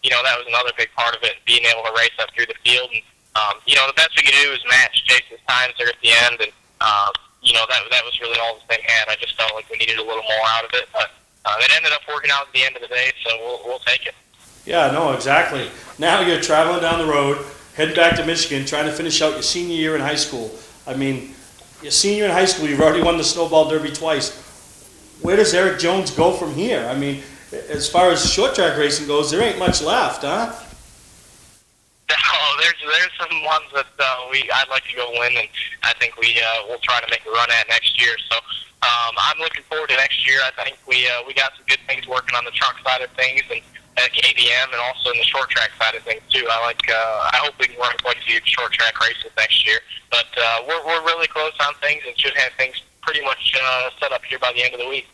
S12: you know, that was another big part of it, being able to race up through the field. And you know, the best we could do was match Jason's times there at the end, and you know, that was really all the thing had. I just felt like we needed a little more out of it, but it ended up working out at the end of the day, so we'll take it. Yeah,
S1: no, exactly. Now you're traveling down the road, heading back to Michigan, trying to finish out your senior year in high school. I mean, your senior in high school, you've already won the Snowball Derby twice. Where does Eric Jones go from here? I mean, as far as short track racing goes, there ain't much left, huh?
S12: No, there's some ones that I'd like to go win, and I think we'll try to make a run at next year. So I'm looking forward to next year. I think we got some good things working on the truck side of things, and at KBM, and also in the short track side of things too. I hope we can run quite a few short track races next year. But we're really close on things, and should have things pretty much set up here by the end of the week.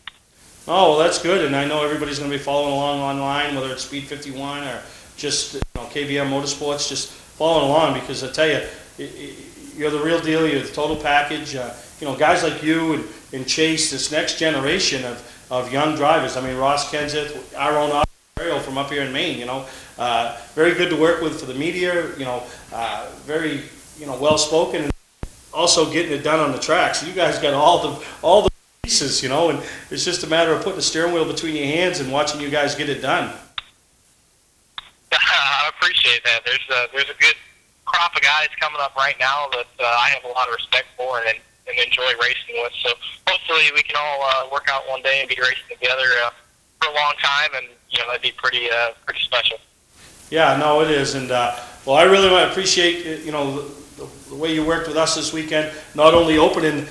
S1: Oh, well, that's good, and I know everybody's going to be following along online, whether it's Speed 51 or just KBM Motorsports, just following along, because I tell you, you're the real deal. You're the total package. Guys like you and Chase, this next generation of young drivers. I mean, Ross Kenseth, our own Ariel from up here in Maine. Very good to work with for the media. Very well spoken, and also getting it done on the track. So you guys got all the pieces, and it's just a matter of putting the steering wheel between your hands and watching you guys get it done.
S12: I appreciate that. There's a good crop of guys coming up right now that I have a lot of respect for and enjoy racing with. So hopefully we can all work out one day and be racing together for a long time, and that'd be pretty special.
S1: Yeah, no, it is, and well, I really want to appreciate the way you worked with us this weekend. Not only opening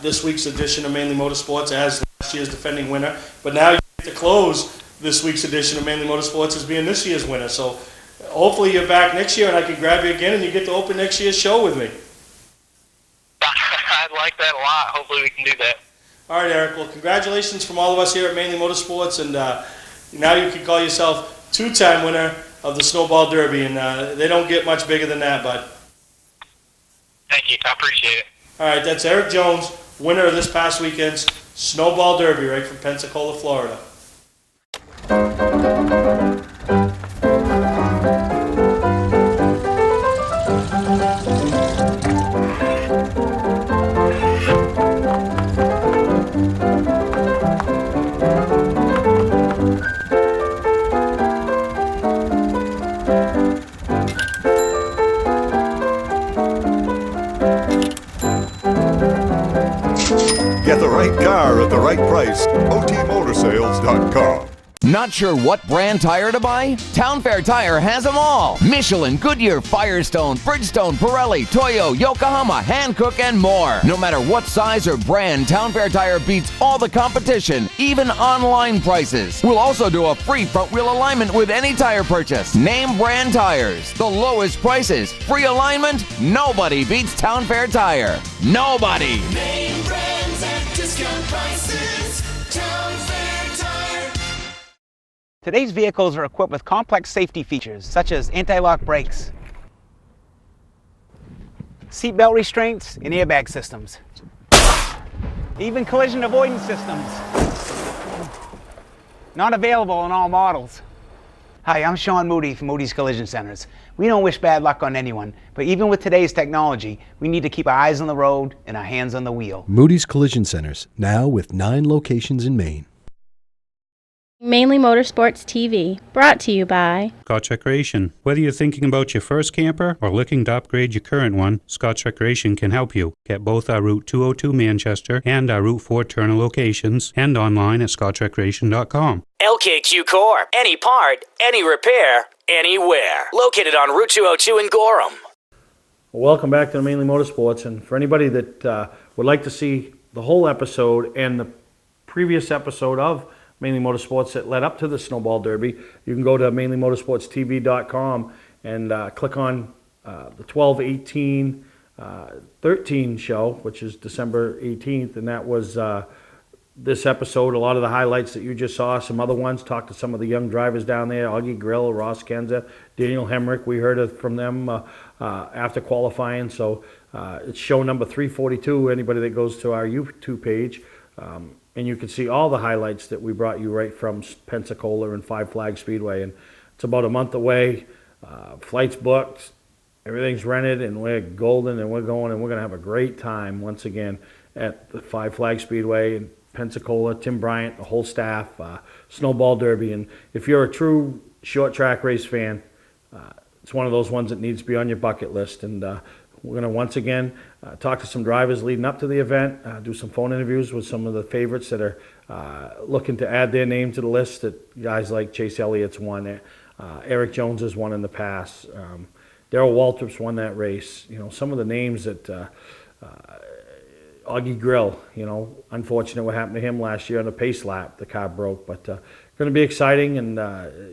S1: this week's edition of Mainly Motorsports as last year's defending winner, but now you get to close this week's edition of Mainly Motorsports as being this year's winner. So hopefully you're back next year and I can grab you again and you get to open next year's show with me.
S12: I'd like that a lot. Hopefully we can do that.
S1: All right, Eric. Well, congratulations from all of us here at Mainly Motorsports, and now you can call yourself two-time winner of the Snowball Derby, and they don't get much bigger than that, bud.
S12: Thank you. I appreciate it.
S1: All right, that's Eric Jones, winner of this past weekend's Snowball Derby, right from Pensacola, Florida.
S3: Get the right car at the right price. OTMotorsales.com.
S6: Not sure what brand tire to buy? Town Fair Tire has them all. Michelin, Goodyear, Firestone, Bridgestone, Pirelli, Toyo, Yokohama, Hankook, and more. No matter what size or brand, Town Fair Tire beats all the competition, even online prices. We'll also do a free front wheel alignment with any tire purchase. Name brand tires, the lowest prices, free alignment. Nobody beats Town Fair Tire. Nobody.
S14: Name brands at discount prices. Town Fair Tire.
S10: Today's vehicles are equipped with complex safety features such as anti-lock brakes, seatbelt restraints, and airbag systems, even collision avoidance systems. Not available in all models. Hi, I'm Sean Moody from Moody's Collision Centers. We don't wish bad luck on anyone, but even with today's technology, we need to keep our eyes on the road and our hands on the wheel.
S11: Moody's Collision Centers, now with 9 locations in Maine.
S5: Mainly Motorsports TV, brought to you by
S2: Scotch Recreation. Whether you're thinking about your first camper or looking to upgrade your current one, Scotch Recreation can help you. Get both our Route 202 Manchester and our Route 4 Turner locations, and online at scotchrecreation.com.
S7: LKQ Core. Any part, any repair, anywhere. Located on Route 202 in Gorham.
S1: Welcome back to the Mainly Motorsports, and for anybody that would like to see the whole episode and the previous episode of Mainly Motorsports that led up to the Snowball Derby, you can go to mainlymotorsportstv.com and click on the 12-18-13 show, which is December 18th, and that was this episode. A lot of the highlights that you just saw, some other ones, talked to some of the young drivers down there, Augie Grill, Ross Kenseth, Daniel Hemrick. We heard from them after qualifying, so it's show number 342, anybody that goes to our YouTube page. And you can see all the highlights that we brought you right from Pensacola and Five Flag Speedway. And it's about a month away. Flights booked, everything's rented, and we're golden, and we're going, and we're going to have a great time once again at the Five Flag Speedway in Pensacola. Tim Bryant, the whole staff, Snowball Derby. And if you're a true short track race fan, it's one of those ones that needs to be on your bucket list. And we're going to once again talk to some drivers leading up to the event, do some phone interviews with some of the favorites that are looking to add their name to the list. That guys like Chase Elliott's won, Eric Jones has won in the past. Darrell Waltrip's won that race. Some of the names that Augie Grill, unfortunate what happened to him last year on the pace lap. The car broke, but going to be exciting, and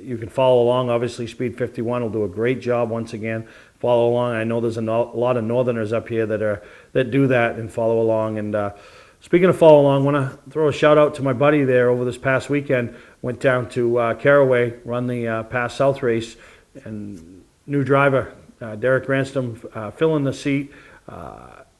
S1: you can follow along. Obviously, Speed 51 will do a great job once again. Follow along. I know there's a lot of Northerners up here that do that and follow along. And speaking of follow along, I want to throw a shout out to my buddy there over this past weekend. Went down to Caraway, run the Pass South race, and new driver Derek Ransome filling the seat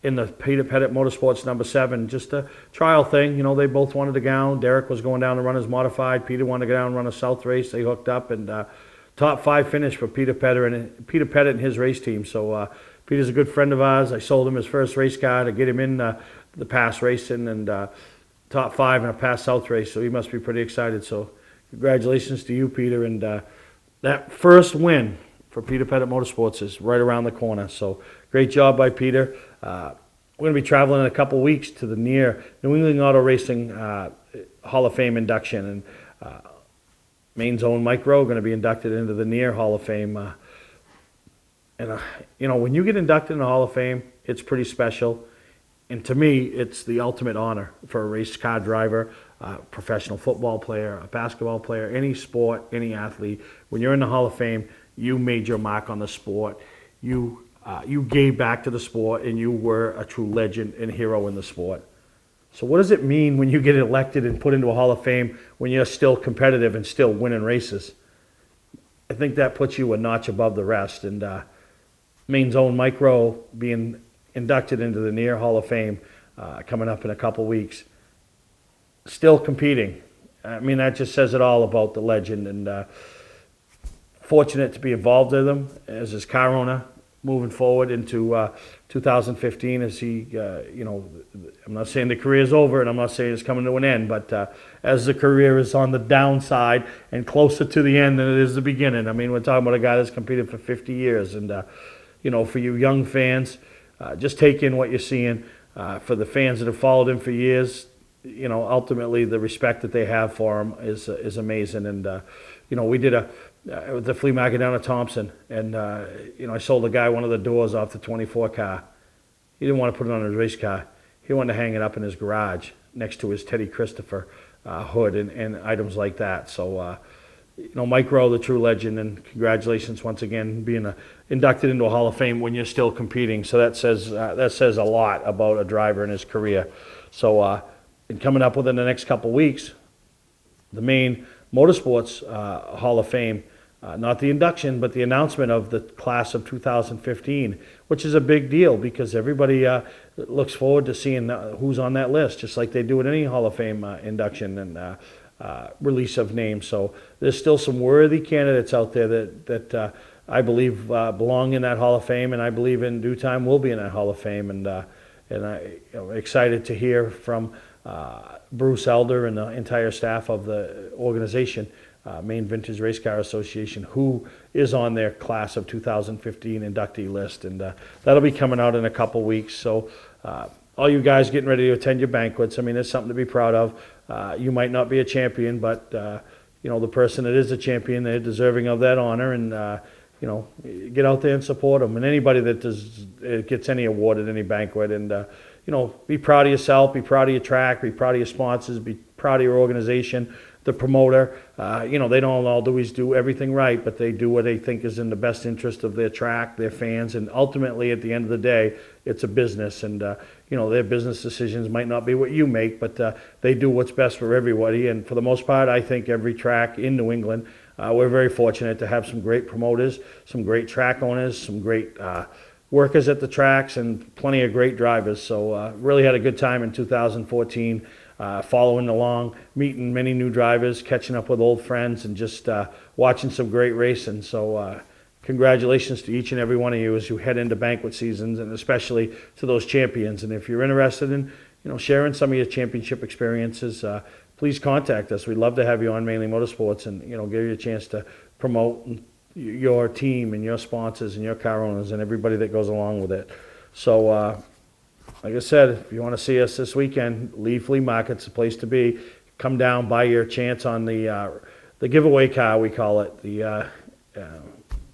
S1: in the Peter Pettit Motorsports number 7. Just a trial thing. They both wanted to go down. Derek was going down to run his modified. Peter wanted to go down and run a South race. They hooked up, and top 5 finish for Peter Pettit and his race team. So Peter's a good friend of ours. I sold him his first race car to get him in the Pass racing, and top 5 in a Pass South race. So he must be pretty excited. So congratulations to you, Peter. And that first win for Peter Pettit Motorsports is right around the corner. So great job by Peter. We're going to be traveling in a couple weeks to the near New England Auto Racing Hall of Fame induction, and Maine's own Mike Rowe going to be inducted into the near Hall of Fame. When you get inducted in the Hall of Fame, it's pretty special. And to me, it's the ultimate honor for a race car driver, a professional football player, a basketball player, any sport, any athlete. When you're in the Hall of Fame, you made your mark on the sport. You gave back to the sport, and you were a true legend and hero in the sport. So what does it mean when you get elected and put into a Hall of Fame when you're still competitive and still winning races? I think that puts you a notch above the rest. And Maine's own Mike Rowe being inducted into the near Hall of Fame coming up in a couple weeks. Still competing. I mean, that just says it all about the legend, and fortunate to be involved with him as his car owner moving forward into 2015 as he, I'm not saying the career is over, and I'm not saying it's coming to an end, but as the career is on the downside and closer to the end than it is the beginning. I mean, we're talking about a guy that's competed for 50 years, and, for you young fans, just take in what you're seeing. For the fans that have followed him for years, ultimately the respect that they have for him is amazing. And, we did the flea market down at Thompson, and I sold a guy one of the doors off the 24 car. He didn't want to put it on his race car. He wanted to hang it up in his garage next to his Teddy Christopher hood and items like that. So, Mike Rowe, the true legend, and congratulations once again being inducted into a Hall of Fame when you're still competing. So that says a lot about a driver in his career. So, and coming up within the next couple weeks, the Maine Motorsports Hall of Fame. Not the induction, but the announcement of the class of 2015, which is a big deal because everybody looks forward to seeing who's on that list, just like they do at any Hall of Fame induction and release of names. So there's still some worthy candidates out there that I believe belong in that Hall of Fame, and I believe in due time will be in that Hall of Fame. And I'm excited to hear from Bruce Elder and the entire staff of the organization, Maine Vintage Race Car Association, who is on their class of 2015 inductee list, and that'll be coming out in a couple weeks. So all you guys getting ready to attend your banquets, I mean, it's something to be proud of. You might not be a champion, but the person that is a champion, they're deserving of that honor, and get out there and support them. And anybody that gets any award at any banquet, and be proud of yourself, be proud of your track, be proud of your sponsors, be proud of your organization, the promoter. They don't always do everything right, but they do what they think is in the best interest of their track, their fans, and ultimately, at the end of the day, it's a business. And, their business decisions might not be what you make, but they do what's best for everybody. And for the most part, I think every track in New England, we're very fortunate to have some great promoters, some great track owners, some great workers at the tracks, and plenty of great drivers. So really had a good time in 2014, following along, meeting many new drivers, catching up with old friends, and just watching some great racing. So congratulations to each and every one of you as you head into banquet seasons, and especially to those champions. And if you're interested in sharing some of your championship experiences, please contact us. We'd love to have you on Mainely Motorsports and give you a chance to promote your team and your sponsors and your car owners and everybody that goes along with it. So like I said, if you want to see us this weekend, Lee Flea Market's the place to be. Come down, buy your chance on the giveaway car, we call it, the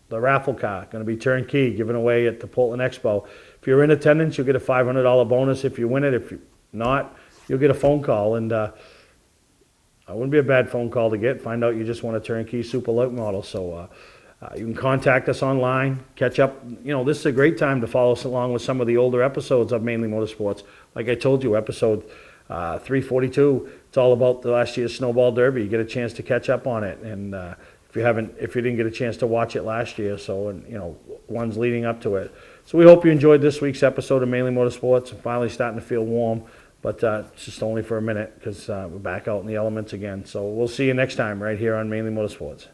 S1: the raffle car, going to be turnkey, given away at the Portland Expo. If you're in attendance, you'll get a $500 bonus if you win it. If you're not, you'll get a phone call, and it wouldn't be a bad phone call to get. Find out you just won a turnkey super late model. So you can contact us online, catch up. You know, this is a great time to follow us along with some of the older episodes of Mainly Motorsports. Like I told you, episode 342, it's all about the last year's Snowball Derby. You get a chance to catch up on it, and if you didn't get a chance to watch it last year, so, and you know, ones leading up to it. So we hope you enjoyed this week's episode of Mainly Motorsports. I'm finally starting to feel warm, but it's just only for a minute because we're back out in the elements again. So we'll see you next time right here on Mainly Motorsports.